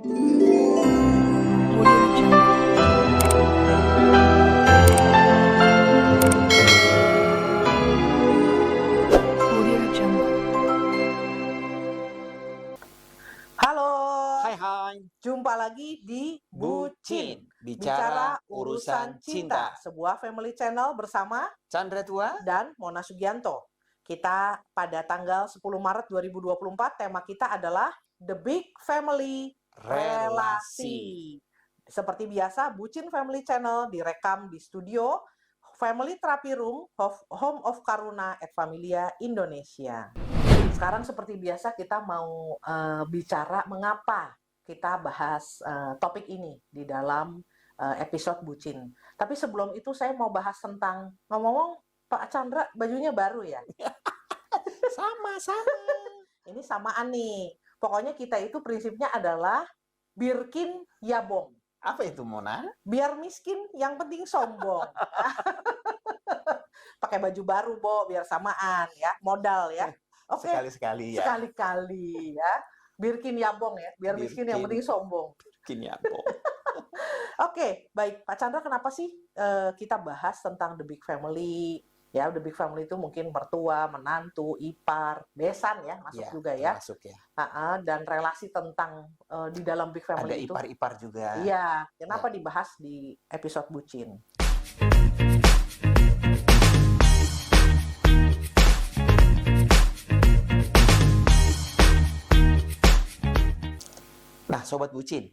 Audio Jungle. Audio Jungle. Halo, Hai, jumpa lagi di Bucin, bicara urusan cinta. sebuah family channel bersama Chandra Tua, dan Mona Sugianto. Kita pada tanggal 10 Maret 2024, tema kita adalah The Big Family Relasi. Seperti biasa, Bucin Family Channel direkam di studio Family Therapy Room, Home of Karuna et Familia Indonesia. Sekarang seperti biasa kita mau bicara mengapa kita bahas topik ini di dalam episode Bucin. Tapi sebelum itu saya mau bahas tentang, ngomong-ngomong Pak Chandra bajunya baru ya? sama. Ini samaan nih. Pokoknya kita itu prinsipnya adalah Birkin Yabong. Apa itu Mona? Biar miskin, yang penting sombong. Pakai baju baru, Bo, biar samaan ya, modal ya. Oke, Sekali-sekali ya. sekali-kali ya. Birkin Yabong ya, biar miskin yang penting sombong. Birkin Yabong. Oke, baik Pak Chandra, kenapa sih kita bahas tentang The Big Family? Ya, The Big Family itu mungkin mertua, menantu, ipar, besan ya, masuk juga ya. Masuk ya. Dan relasi tentang di dalam Big Family Ada itu. ipar-ipar juga. Iya, kenapa dibahas di episode Bucin? Nah, Sobat Bucin.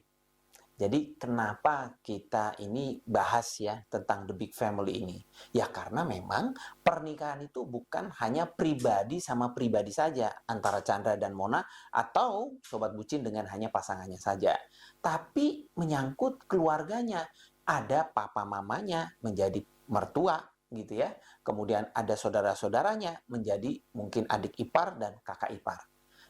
Jadi kenapa kita ini bahas ya tentang The Big Family ini? Ya karena memang pernikahan itu bukan hanya pribadi sama pribadi saja antara Chandra dan Mona atau Sobat Bucin dengan hanya pasangannya saja. Tapi menyangkut keluarganya. Ada papa mamanya menjadi mertua gitu ya. Kemudian ada saudara-saudaranya menjadi mungkin adik ipar dan kakak ipar.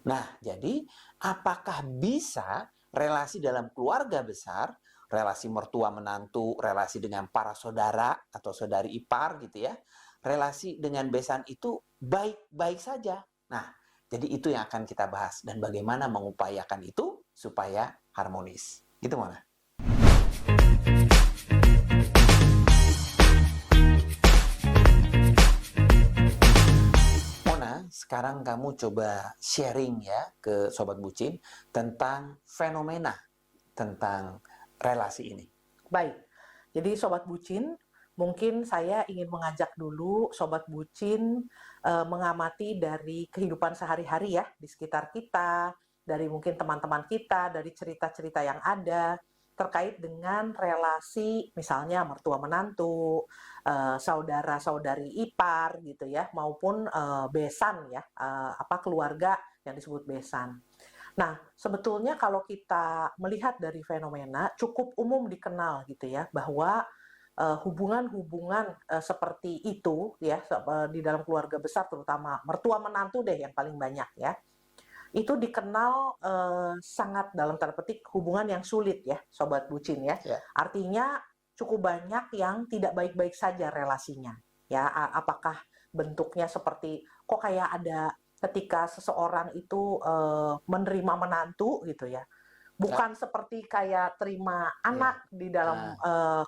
Nah, jadi apakah bisa relasi dalam keluarga besar, relasi mertua menantu, relasi dengan para saudara atau saudari ipar gitu ya, relasi dengan besan itu baik-baik saja. Nah, jadi itu yang akan kita bahas dan bagaimana mengupayakan itu supaya harmonis. Gitu Mona. Mona, sekarang kamu coba sharing ya ke Sobat Bucin tentang fenomena tentang relasi ini. Baik, jadi Sobat Bucin, mungkin saya ingin mengajak dulu Sobat Bucin mengamati dari kehidupan sehari-hari ya, di sekitar kita, dari mungkin teman-teman kita, dari cerita-cerita yang ada, terkait dengan relasi misalnya mertua menantu, saudara-saudari ipar gitu ya, maupun besan ya, keluarga yang disebut besan. Nah, sebetulnya kalau kita melihat dari fenomena cukup umum dikenal gitu ya, bahwa hubungan-hubungan seperti itu ya di dalam keluarga besar, terutama mertua menantu deh yang paling banyak ya, itu dikenal sangat dalam tanda petik hubungan yang sulit ya, Sobat Bucin ya. Ya. Artinya cukup banyak yang tidak baik-baik saja relasinya ya. Apakah bentuknya seperti kok kayak ada ketika seseorang itu menerima menantu gitu ya, bukan seperti kayak terima anak di dalam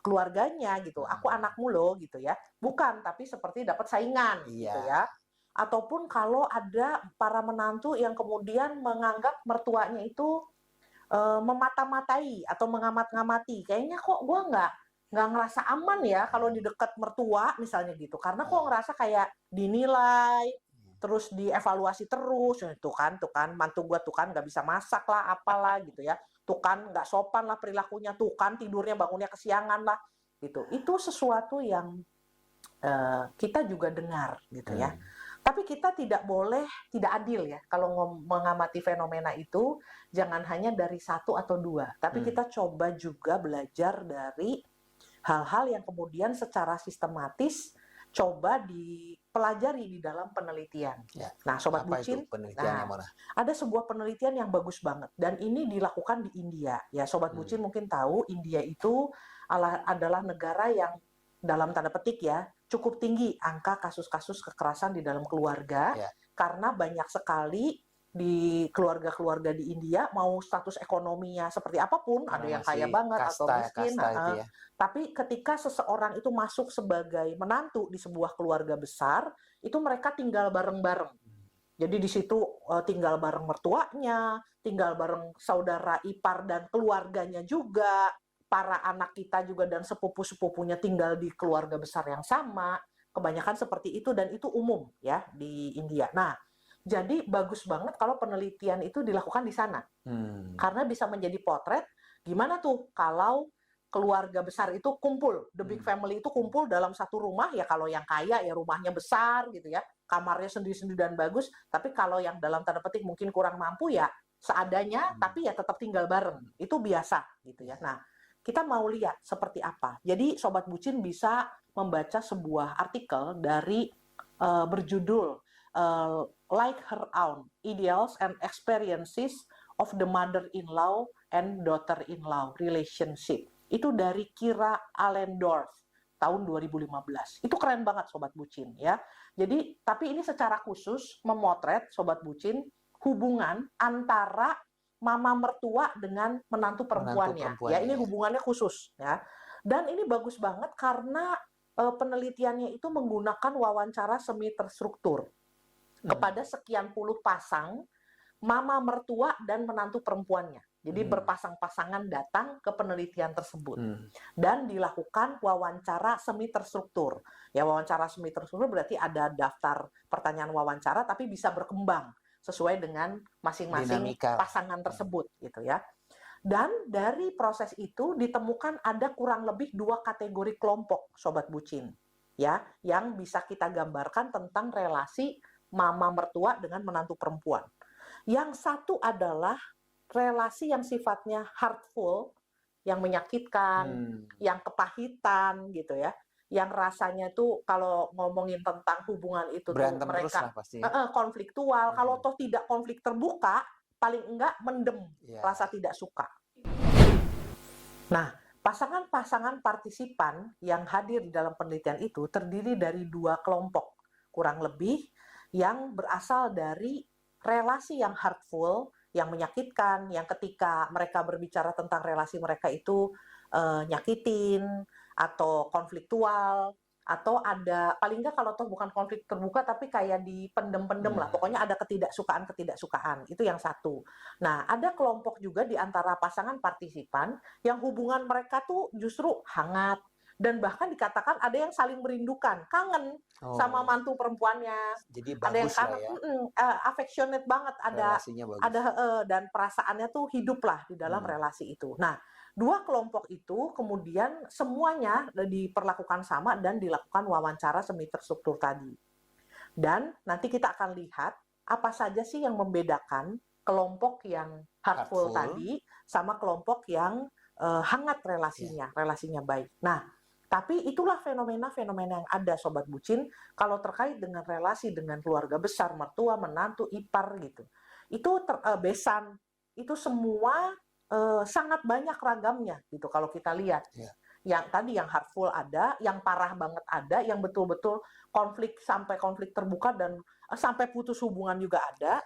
keluarganya gitu, aku anakmu loh gitu ya, bukan, tapi seperti dapat saingan gitu ya. Ataupun kalau ada para menantu yang kemudian menganggap mertuanya itu memata-matai atau mengamat-ngamati, kayaknya kok gue nggak ngerasa aman ya kalau di dekat mertua misalnya gitu, karena kok ngerasa kayak dinilai, terus dievaluasi terus, tuh kan mantu gue tuh kan nggak bisa masak lah, apalah gitu ya, tuh kan nggak sopan lah perilakunya, tuh kan tidurnya bangunnya kesiangan lah gitu. Itu sesuatu yang kita juga dengar gitu ya. Tapi kita tidak adil ya kalau mengamati fenomena itu, jangan hanya dari satu atau dua, tapi kita coba juga belajar dari hal-hal yang kemudian secara sistematis coba dipelajari di dalam penelitian. Ya. Nah, Sobat Apa Bucin, itu penelitiannya, Mona? ada sebuah penelitian yang bagus banget dan ini dilakukan di India. Ya, Sobat Bucin mungkin tahu India itu adalah negara yang dalam tanda petik ya cukup tinggi angka kasus-kasus kekerasan di dalam keluarga, karena banyak sekali di keluarga-keluarga di India, mau status ekonominya seperti apapun, ada Karena yang kaya masih banget atau kasta miskin, kasta itu ya. tapi ketika seseorang itu masuk sebagai menantu di sebuah keluarga besar, itu mereka tinggal bareng-bareng. Jadi di situ tinggal bareng mertuanya, tinggal bareng saudara ipar dan keluarganya juga, para anak kita juga dan sepupu-sepupunya tinggal di keluarga besar yang sama. Kebanyakan seperti itu dan itu umum ya di India. Nah, jadi bagus banget kalau penelitian itu dilakukan di sana. Karena bisa menjadi potret gimana tuh kalau keluarga besar itu kumpul, the big family itu kumpul dalam satu rumah, ya kalau yang kaya ya rumahnya besar gitu ya, kamarnya sendiri-sendiri dan bagus, tapi kalau yang dalam tanda petik mungkin kurang mampu ya seadanya, tapi ya tetap tinggal bareng, itu biasa gitu ya. Nah, kita mau lihat seperti apa. Jadi Sobat Bucin bisa membaca sebuah artikel dari berjudul Like Her Own, Ideals and Experiences of the Mother-in-Law and Daughter-in-Law Relationship. Itu dari Kira Allendorf tahun 2015. Itu keren banget Sobat Bucin ya. Jadi tapi ini secara khusus memotret Sobat Bucin hubungan antara mama mertua dengan menantu perempuannya. Ya, ini hubungannya khusus ya. Dan ini bagus banget karena penelitiannya itu menggunakan wawancara semi terstruktur kepada sekian puluh pasang mama mertua dan menantu perempuannya. Jadi berpasang-pasangan datang ke penelitian tersebut. Dan dilakukan wawancara semi terstruktur. Ya, wawancara semi terstruktur berarti ada daftar pertanyaan wawancara tapi bisa berkembang sesuai dengan masing-masing pasangan tersebut gitu ya. Dan dari proses itu ditemukan ada kurang lebih 2 kategori kelompok Sobat Bucin ya, yang bisa kita gambarkan tentang relasi mama mertua dengan menantu perempuan. Yang satu adalah relasi yang sifatnya hurtful, yang menyakitkan, yang kepahitan gitu ya. Yang rasanya tuh kalau ngomongin tentang hubungan itu berantem tuh mereka pasti. konfliktual. Kalau toh tidak konflik terbuka, paling enggak mendem rasa tidak suka. Nah, pasangan-pasangan partisipan yang hadir di dalam penelitian itu terdiri dari 2 kelompok kurang lebih yang berasal dari relasi yang hurtful, yang menyakitkan, yang ketika mereka berbicara tentang relasi mereka itu nyakitin atau konfliktual, atau ada paling nggak kalau toh bukan konflik terbuka tapi kayak dipendem-pendem lah, pokoknya ada ketidaksukaan itu yang satu. Nah, ada kelompok juga di antara pasangan partisipan yang hubungan mereka tuh justru hangat dan bahkan dikatakan ada yang saling merindukan, kangen sama mantu perempuannya. Jadi Ada yang bagus lah kangen, ya. affectionate banget, Relasinya bagus. dan perasaannya tuh hidup lah di dalam relasi itu. Nah, 2 kelompok itu kemudian semuanya diperlakukan sama dan dilakukan wawancara semi terstruktur tadi. Dan nanti kita akan lihat apa saja sih yang membedakan kelompok yang hurtful tadi sama kelompok yang hangat relasinya baik. Nah, tapi itulah fenomena-fenomena yang ada Sobat Bucin kalau terkait dengan relasi dengan keluarga besar, mertua, menantu, ipar gitu. Itu besan, itu semua sangat banyak ragamnya gitu kalau kita lihat. Yang tadi yang hurtful ada, yang parah banget ada, yang betul-betul konflik sampai konflik terbuka dan sampai putus hubungan juga ada.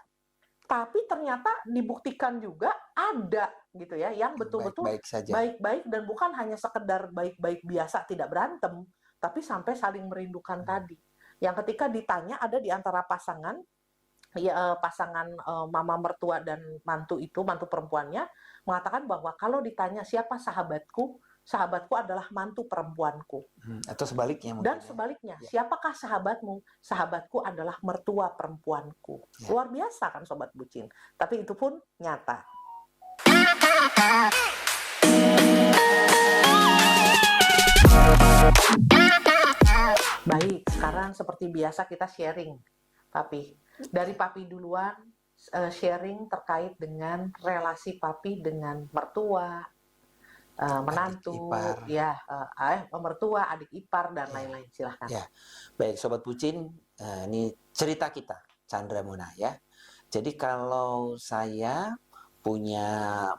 Tapi ternyata dibuktikan juga ada gitu ya, yang betul-betul baik-baik dan bukan hanya sekedar baik-baik biasa tidak berantem, tapi sampai saling merindukan tadi. Yang ketika ditanya ada di antara pasangan mama mertua dan mantu perempuannya mengatakan bahwa kalau ditanya siapa sahabatku adalah mantu perempuanku. Atau sebaliknya mungkin. Dan sebaliknya, siapakah sahabatmu? Sahabatku adalah mertua perempuanku. Luar biasa kan Sobat Bucin. Tapi itu pun nyata. Baik, sekarang seperti biasa kita sharing, Papi. Dari Papi duluan, sharing terkait dengan relasi Papi dengan mertua, menantu, mertua, adik ipar, dan lain-lain. Silahkan. Ya. Baik, Sobat Bucin, ini cerita kita, Chandra Muna ya. Jadi kalau saya punya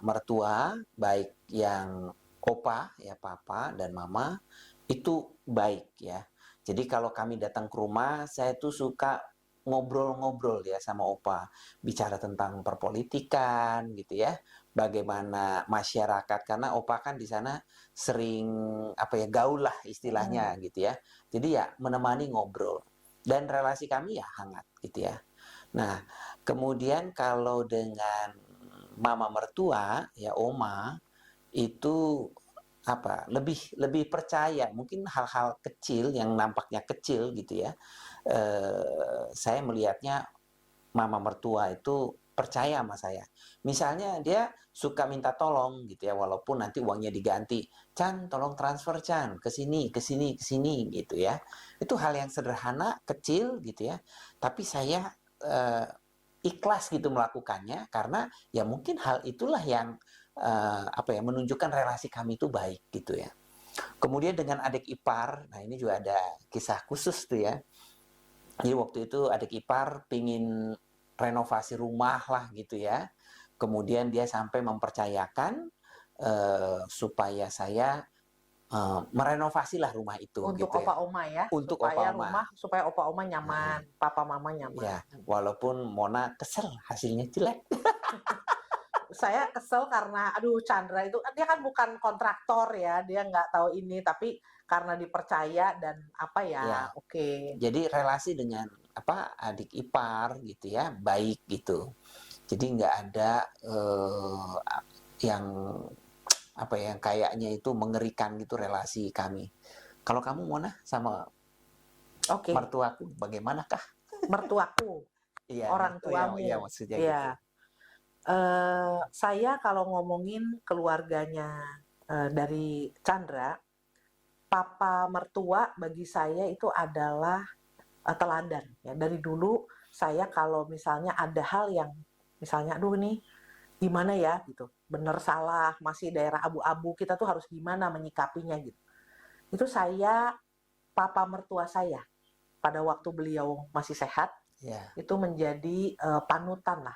mertua, baik yang opa, ya papa, dan mama, itu baik ya. Jadi kalau kami datang ke rumah, saya tuh suka ngobrol-ngobrol ya sama Opa, bicara tentang perpolitikan gitu ya, bagaimana masyarakat karena Opa kan di sana sering apa ya gaul lah istilahnya gitu ya. Jadi ya menemani ngobrol dan relasi kami ya hangat gitu ya. Nah, kemudian kalau dengan mama mertua ya Oma itu apa lebih lebih percaya mungkin hal-hal kecil yang nampaknya kecil gitu ya saya melihatnya mama mertua itu percaya sama saya misalnya dia suka minta tolong gitu ya walaupun nanti uangnya diganti Chan tolong transfer Chan ke sini ke sini ke sini gitu ya itu hal yang sederhana kecil gitu ya tapi saya eh, ikhlas gitu melakukannya karena ya mungkin hal itulah yang apa ya menunjukkan relasi kami itu baik gitu ya. Kemudian dengan adik ipar, nah ini juga ada kisah khusus tuh ya. Jadi waktu itu adik ipar pingin renovasi rumah lah gitu ya. Kemudian dia sampai mempercayakan supaya saya merenovasi lah rumah itu Untuk gitu ya. opa oma ya, Untuk supaya opa oma. rumah, supaya opa oma nyaman, papa mama nyaman. Ya, walaupun Mona kesel hasilnya jelek. Saya kesel karena, aduh Chandra itu, dia kan bukan kontraktor ya, dia nggak tahu ini, tapi karena dipercaya dan apa ya, Ya. oke. Jadi relasi dengan apa adik ipar gitu ya baik gitu. Jadi nggak ada yang apa ya kayaknya itu mengerikan gitu relasi kami. Kalau kamu Mona sama Oke, mertuaku bagaimanakah? mertuaku, Iya, orang tuamu. iya maksudnya gitu. Ya, saya kalau ngomongin keluarganya dari Chandra, papa mertua bagi saya itu adalah teladan. Ya. Dari dulu saya kalau misalnya ada hal yang misalnya, aduh nih gimana ya gitu, bener salah, masih daerah abu-abu, kita tuh harus gimana menyikapinya gitu. Itu saya, papa mertua saya, pada waktu beliau masih sehat, Ya. itu menjadi panutan lah.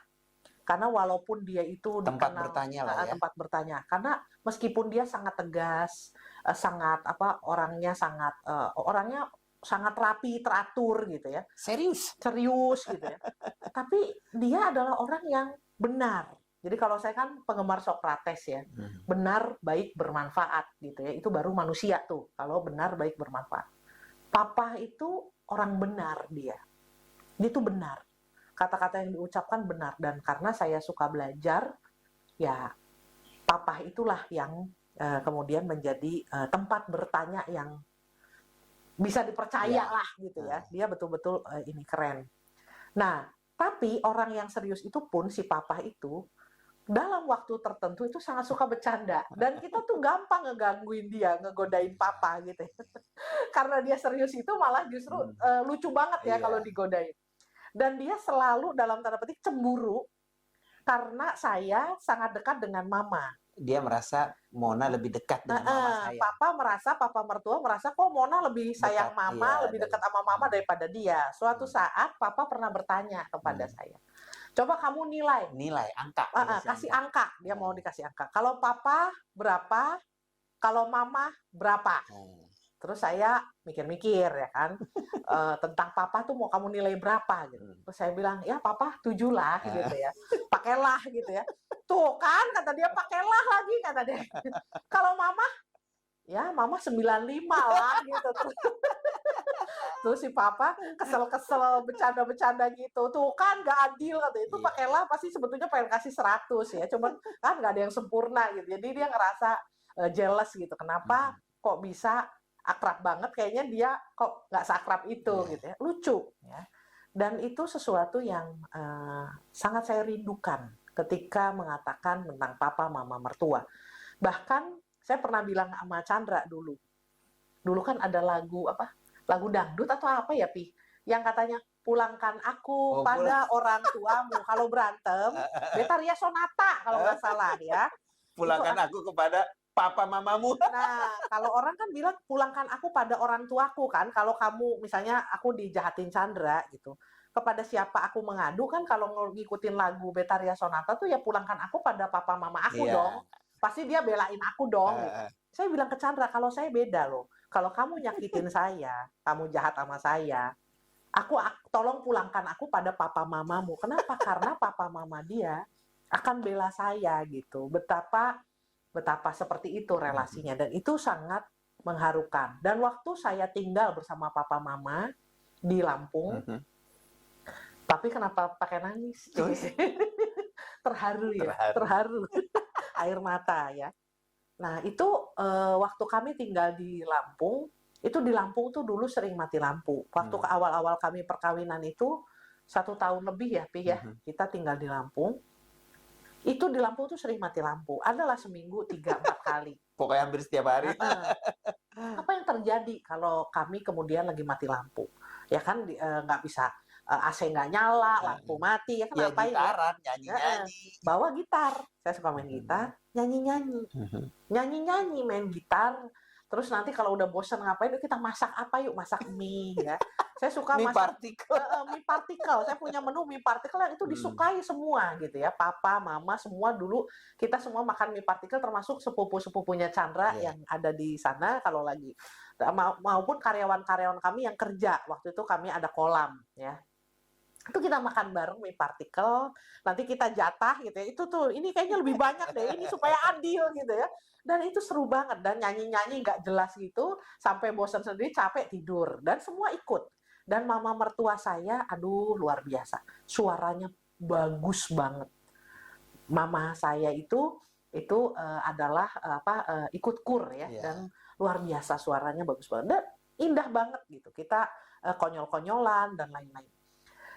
Karena walaupun dia itu Tempat dikenal bertanya lah ya. tempat bertanya, karena meskipun dia sangat tegas, sangat apa orangnya sangat rapi, teratur gitu ya, Serius. serius gitu ya. Tapi dia adalah orang yang benar. Jadi kalau saya kan penggemar Socrates ya, benar, baik, bermanfaat gitu ya. Itu baru manusia tuh, kalau benar, baik, bermanfaat. Papa itu orang benar dia. Dia itu benar. Kata-kata yang diucapkan benar. Dan karena saya suka belajar, ya papa itulah yang kemudian menjadi tempat bertanya yang bisa dipercaya lah gitu ya. Dia betul-betul ini keren. Nah, tapi orang yang serius itu pun si papa itu dalam waktu tertentu itu sangat suka bercanda dan kita tuh gampang ngegangguin dia, ngegodain papa gitu. Karena dia serius itu malah justru lucu banget ya kalau digodain. Dan dia selalu dalam tanda petik cemburu karena saya sangat dekat dengan mama. Dia merasa Mona lebih dekat dengan mama saya. Papa mertua merasa kok Mona lebih sayang Dekat, mama, iya, lebih dekat sama mama daripada dia. Suatu saat papa pernah bertanya kepada saya, coba kamu nilai angka. kasih angka. Dia mau dikasih angka. Kalau papa berapa, kalau mama berapa. Terus saya mikir-mikir ya kan, tentang papa tuh mau kamu nilai berapa gitu. Terus saya bilang, ya papa 7 lah gitu ya. Pakailah gitu ya. Tuh kan kata dia, pakailah lagi kata dia. Kalau mama, ya mama 95 lah gitu. Terus si papa kesel-kesel bercanda-bercanda gitu. Tuh kan gak adil kata itu, pakailah pasti sebetulnya pengen kasih 100 ya. Cuman kan gak ada yang sempurna gitu. Jadi dia ngerasa jealous gitu. Kenapa kok bisa akrab banget, kayaknya dia kok nggak seakrab itu gitu ya, lucu ya. Dan itu sesuatu yang sangat saya rindukan ketika mengatakan tentang papa mama mertua. Bahkan saya pernah bilang sama Chandra dulu kan ada lagu dangdut atau apa ya Pi, yang katanya pulangkan aku pada orang tuamu kalau berantem, Betaria Sonata kalau nggak salah ya. Pulangkan aku kepada papa mamamu. Nah, kalau orang kan bilang pulangkan aku pada orang tuaku kan. Kalau kamu misalnya aku dijahatin Chandra gitu. Kepada siapa aku mengadu kan kalau ngikutin lagu Betaria Sonata tuh ya pulangkan aku pada papa mama aku dong. Pasti dia belain aku dong gitu. Saya bilang ke Chandra, kalau saya beda loh. Kalau kamu nyakitin saya, kamu jahat sama saya, tolong pulangkan aku pada papa mamamu. Kenapa? Karena papa mama dia akan bela saya gitu. Betapa seperti itu relasinya, dan itu sangat mengharukan. Dan waktu saya tinggal bersama papa mama di Lampung, tapi kenapa pakai nangis? Terharu ya, terharu. Air mata ya. Nah, itu waktu kami tinggal di Lampung, itu di Lampung tuh dulu sering mati lampu. Waktu ke awal-awal kami perkawinan itu 1 tahun lebih ya, Pi ya, kita tinggal di Lampung. Itu di Lampung tuh sering mati lampu. Adalah seminggu 3-4 kali. Pokoknya hampir setiap hari. Apa yang terjadi kalau kami kemudian lagi mati lampu? Ya kan nggak bisa, AC nggak nyala, lampu mati, ya kan Ya ngapain ya? gitaran, nyanyi-nyanyi. Bawa gitar. Saya suka main gitar, nyanyi-nyanyi. Nyanyi-nyanyi, main gitar. Terus nanti kalau udah bosan ngapain, yuk kita masak apa yuk? Masak mie ya. Saya suka Mie masak partikel. mie partikel. Saya punya menu mie partikel yang itu disukai semua gitu ya. Papa, mama, semua dulu kita semua makan mie partikel, termasuk sepupu-sepupunya Chandra yang ada di sana kalau lagi, maupun karyawan-karyawan kami yang kerja. Waktu itu kami ada kolam ya. Itu kita makan bareng mie partikel, nanti kita jatah gitu ya. Itu tuh, ini kayaknya lebih banyak deh, ini supaya adil gitu ya. Dan itu seru banget, dan nyanyi-nyanyi nggak jelas gitu, sampai bosan sendiri, capek tidur, dan semua ikut. Dan mama mertua saya, aduh luar biasa, suaranya bagus banget. Mama saya itu adalah ikut kur ya, dan luar biasa suaranya bagus banget, dan indah banget gitu. Kita konyol-konyolan dan lain-lain.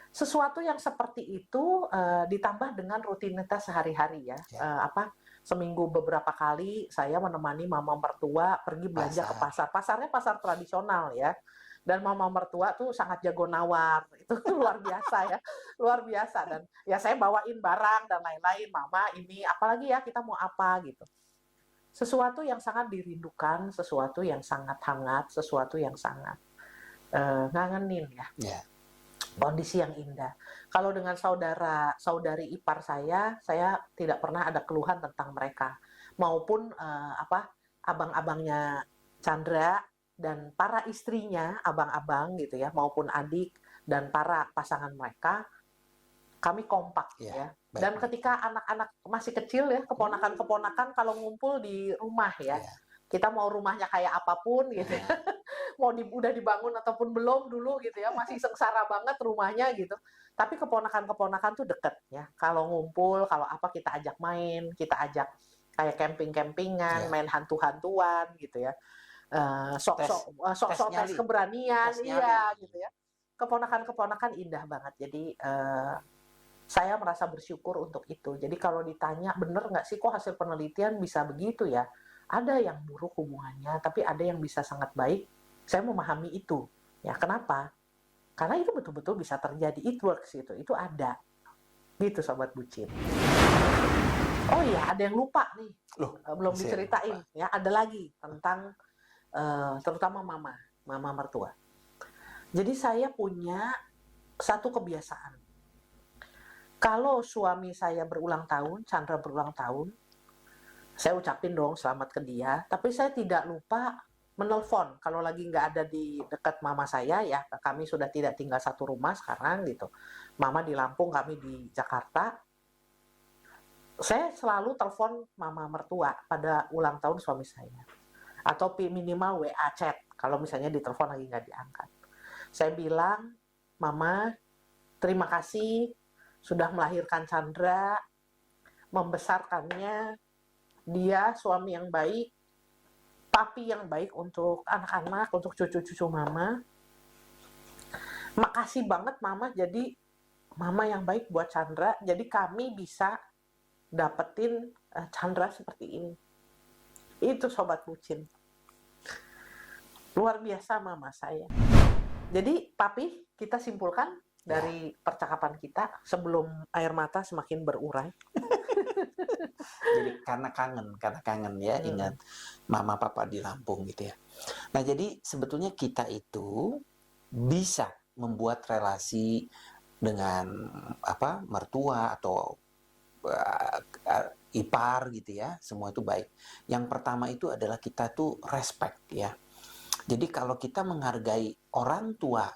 Sesuatu yang seperti itu ditambah dengan rutinitas sehari-hari ya. Seminggu beberapa kali saya menemani mama mertua pergi belanja ke pasar. Pasarnya pasar tradisional ya. Dan mama mertua tuh sangat jago nawar. Itu luar biasa ya. Luar biasa. Dan ya saya bawain barang dan lain-lain. Mama ini apalagi ya, kita mau apa gitu. Sesuatu yang sangat dirindukan, sesuatu yang sangat hangat, sesuatu yang sangat ngangenin ya. Kondisi yang indah. Kalau dengan saudari ipar saya tidak pernah ada keluhan tentang mereka, maupun abang-abangnya Chandra dan para istrinya, abang-abang gitu ya, maupun adik dan para pasangan mereka, kami kompak ya. Dan ketika anak-anak masih kecil ya, keponakan-keponakan kalau ngumpul di rumah ya, kita mau rumahnya kayak apapun gitu ya. Mau udah dibangun ataupun belum dulu gitu ya, masih sengsara banget rumahnya gitu. Tapi keponakan-keponakan tuh deket ya. Kalau ngumpul, kalau apa kita ajak main, kita ajak kayak camping-campingan, main hantu-hantuan gitu ya. Sok-sok tes keberanian, iya gitu ya. Keponakan-keponakan indah banget. Jadi saya merasa bersyukur untuk itu. Jadi kalau ditanya bener nggak sih kok hasil penelitian bisa begitu ya? Ada yang buruk hubungannya, tapi ada yang bisa sangat baik. Saya memahami itu. Ya, kenapa? Karena itu betul-betul bisa terjadi. It works itu ada. Gitu Sobat Bucin. Oh iya, ada yang lupa nih. Belum diceritain. Ya, ada lagi tentang terutama mama mertua. Jadi saya punya satu kebiasaan. Kalau suami saya berulang tahun, Chandra berulang tahun, saya ucapin dong selamat ke dia. Tapi saya tidak lupa menelpon kalau lagi nggak ada di dekat mama saya ya. Kami sudah tidak tinggal satu rumah sekarang gitu. Mama di Lampung, kami di Jakarta. Saya selalu telepon mama mertua pada ulang tahun suami saya. Atau minimal WA chat kalau misalnya ditelepon lagi nggak diangkat. Saya bilang, Mama, terima kasih sudah melahirkan Chandra, membesarkannya. Dia suami yang baik, papi yang baik untuk anak-anak, untuk cucu-cucu Mama. Makasih banget Mama, jadi Mama yang baik buat Chandra, jadi kami bisa dapetin Chandra seperti ini. Itu Sobat Bucin. Luar biasa Mama saya. Jadi Papi, kita simpulkan dari percakapan kita sebelum air mata semakin berurai. Jadi karena kangen ya, ingat mama papa di Lampung gitu ya. Nah, jadi sebetulnya kita itu bisa membuat relasi dengan mertua atau ipar gitu ya, semua itu baik. Yang pertama itu adalah kita tuh respect ya. Jadi kalau kita menghargai orang tua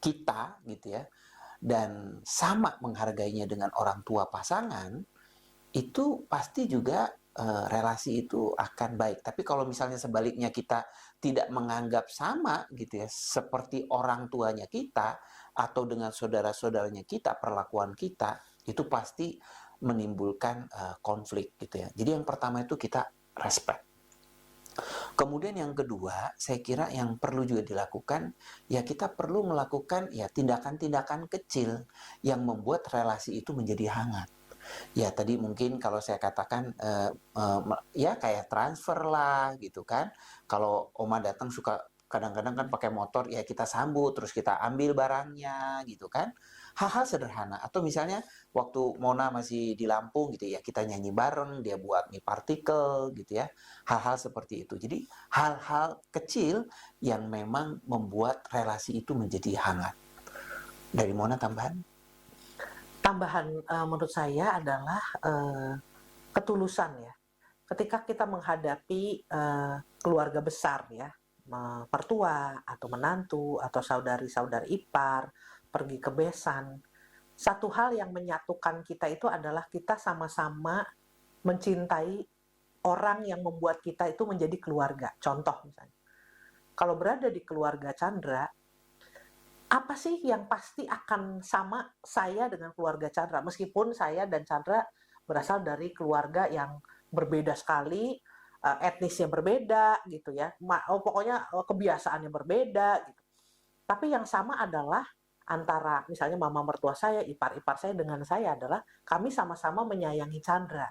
kita gitu ya, dan sama menghargainya dengan orang tua pasangan, itu pasti juga relasi itu akan baik. Tapi kalau misalnya sebaliknya kita tidak menganggap sama gitu ya, seperti orang tuanya kita atau dengan saudara-saudaranya kita, perlakuan kita, itu pasti menimbulkan konflik gitu ya. Jadi yang pertama itu kita respect. Kemudian yang kedua, saya kira yang perlu juga dilakukan, ya kita perlu melakukan ya tindakan-tindakan kecil yang membuat relasi itu menjadi hangat. Ya tadi mungkin kalau saya katakan ya kayak transfer lah gitu kan. Kalau oma datang suka kadang-kadang kan pakai motor, ya kita sambut terus kita ambil barangnya gitu kan. Hal-hal sederhana. Atau misalnya waktu Mona masih di Lampung gitu ya, kita nyanyi bareng, dia buat mie partikel gitu ya. Hal-hal seperti itu. Jadi hal-hal kecil yang memang membuat relasi itu menjadi hangat. Dari Mona tambahan? Tambahan menurut saya adalah ketulusan ya. Ketika kita menghadapi keluarga besar ya, mertua atau menantu atau saudari-saudari ipar, pergi ke besan, satu hal yang menyatukan kita itu adalah kita sama-sama mencintai orang yang membuat kita itu menjadi keluarga. Contoh misalnya, kalau berada di keluarga Chandra, apa sih yang pasti akan sama saya dengan keluarga Chandra? Meskipun saya dan Chandra berasal dari keluarga yang berbeda sekali, etnisnya berbeda gitu ya. Pokoknya kebiasaannya berbeda gitu. Tapi yang sama adalah antara misalnya mama mertua saya, ipar-ipar saya dengan saya adalah kami sama-sama menyayangi Chandra.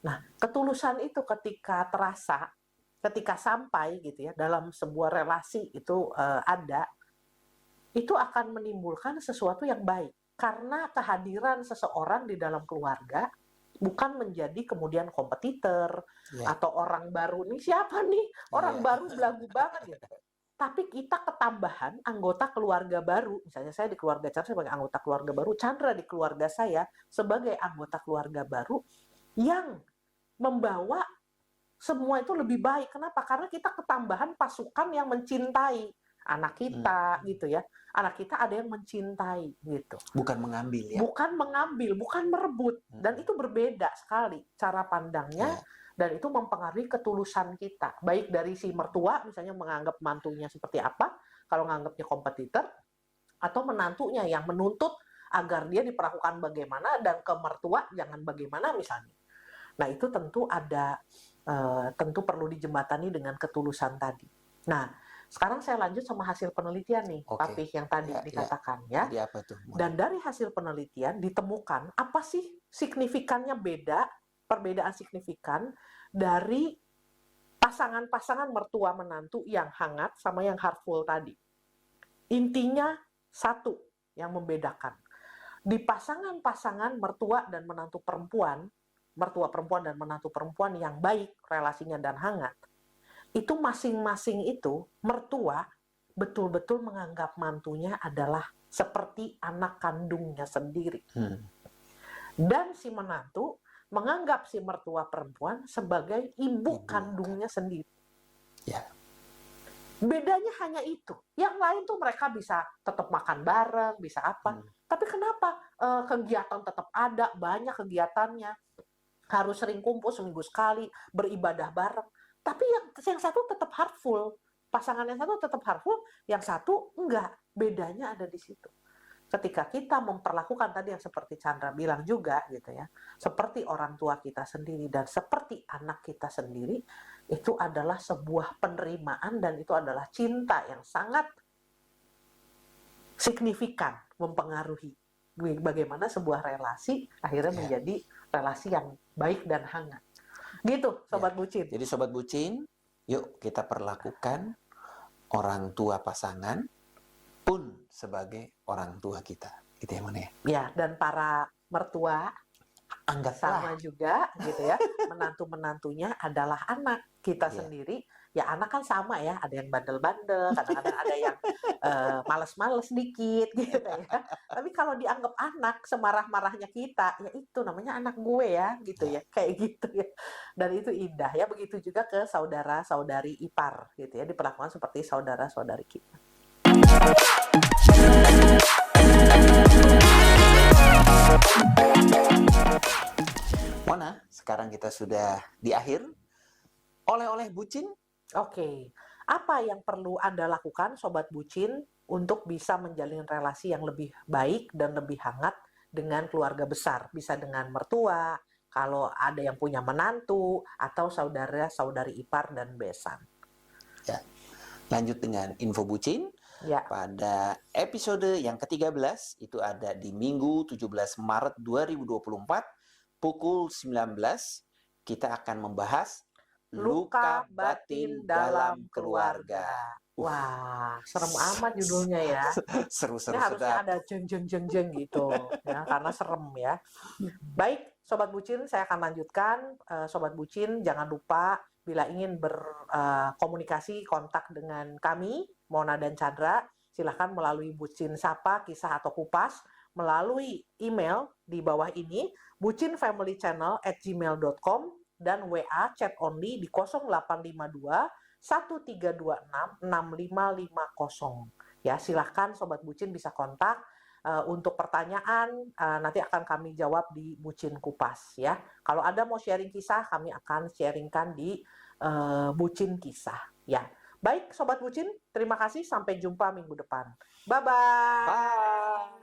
Nah, ketulusan itu ketika terasa, ketika sampai gitu ya dalam sebuah relasi itu ada, itu akan menimbulkan sesuatu yang baik. Karena kehadiran seseorang di dalam keluarga bukan menjadi kemudian kompetitor atau orang baru nih, siapa nih orang baru belagu banget gitu. Tapi kita ketambahan anggota keluarga baru, misalnya saya di keluarga Chandra sebagai anggota keluarga baru, Chandra di keluarga saya sebagai anggota keluarga baru yang membawa semua itu lebih baik. Kenapa? Karena kita ketambahan pasukan yang mencintai anak kita gitu ya. Anak kita ada yang mencintai gitu. Bukan mengambil ya. Bukan mengambil, bukan merebut. Dan itu berbeda sekali cara pandangnya. Dan itu mempengaruhi ketulusan kita. Baik dari si mertua misalnya menganggap mantunya seperti apa, kalau menganggapnya kompetitor, atau menantunya yang menuntut agar dia diperlakukan bagaimana dan ke mertua jangan bagaimana misalnya. Nah itu tentu ada, tentu perlu dijembatani dengan ketulusan tadi. Nah sekarang saya lanjut sama hasil penelitian nih, Papih, yang tadi dikatakan ya. Jadi apa tuh? Dan dari hasil penelitian ditemukan apa sih signifikannya perbedaan signifikan dari pasangan-pasangan mertua menantu yang hangat sama yang hurtful tadi. Intinya satu yang membedakan. Di pasangan-pasangan mertua dan menantu perempuan, mertua perempuan dan menantu perempuan yang baik relasinya dan hangat, itu masing-masing itu mertua betul-betul menganggap mantunya adalah seperti anak kandungnya sendiri. Dan si menantu menganggap si mertua perempuan sebagai ibu kandungnya sendiri. Ya. Bedanya hanya itu. Yang lain tuh mereka bisa tetap makan bareng, bisa apa. Tapi kenapa kegiatan tetap ada, banyak kegiatannya. Harus sering kumpul seminggu sekali, beribadah bareng. Tapi yang satu tetap hurtful. Pasangan yang satu tetap hurtful, yang satu enggak. Bedanya ada di situ. Ketika kita memperlakukan tadi yang seperti Chandra bilang juga gitu ya, seperti orang tua kita sendiri dan seperti anak kita sendiri, itu adalah sebuah penerimaan dan itu adalah cinta yang sangat signifikan mempengaruhi bagaimana sebuah relasi akhirnya menjadi relasi yang baik dan hangat. Gitu, Sobat Bucin. Jadi Sobat Bucin, yuk kita perlakukan orang tua pasangan pun sebagai orang tua kita. Gitu ya, Mona ya? Ya, dan para mertua sama juga gitu ya. Menantu-menantunya adalah anak kita sendiri. Ya anak kan sama ya, ada yang bandel-bandel, kadang-kadang ada yang males-males dikit gitu ya. Tapi kalau dianggap anak, semarah-marahnya kita, ya itu namanya anak gue ya gitu ya, kayak gitu ya. Dan itu indah ya, begitu juga ke saudara-saudari ipar gitu ya, diperlakukan seperti saudara-saudari kita. Mona, sekarang kita sudah di akhir. Oleh-oleh bucin, Oke, apa yang perlu Anda lakukan, Sobat Bucin, untuk bisa menjalin relasi yang lebih baik dan lebih hangat dengan keluarga besar? Bisa dengan mertua, kalau ada yang punya menantu, atau saudara-saudari ipar dan besan. ya. Lanjut dengan info bucin. Ya, Pada episode yang ke-13, itu ada di Minggu 17 Maret 2024, pukul 19, kita akan membahas luka batin dalam keluarga. Wah, serem amat judulnya ya. Ini Seru-seru harusnya sedap. ada jeng gitu ya, karena serem ya. Baik, Sobat Bucin, saya akan lanjutkan. Sobat Bucin, jangan lupa bila ingin berkomunikasi kontak dengan kami, Mona dan Chandra, silahkan melalui Bucin Sapa, Kisah atau Kupas, melalui email di bawah ini, bucinfamilychannel@gmail.com, dan WA chat only di 0852 1326 6550. Ya, silahkan Sobat Bucin bisa kontak. Untuk pertanyaan nanti akan kami jawab di Bucin Kupas ya. Kalau ada mau sharing kisah, kami akan sharingkan di Bucin Kisah ya. Baik Sobat Bucin, terima kasih, sampai jumpa minggu depan. Bye-bye. Bye.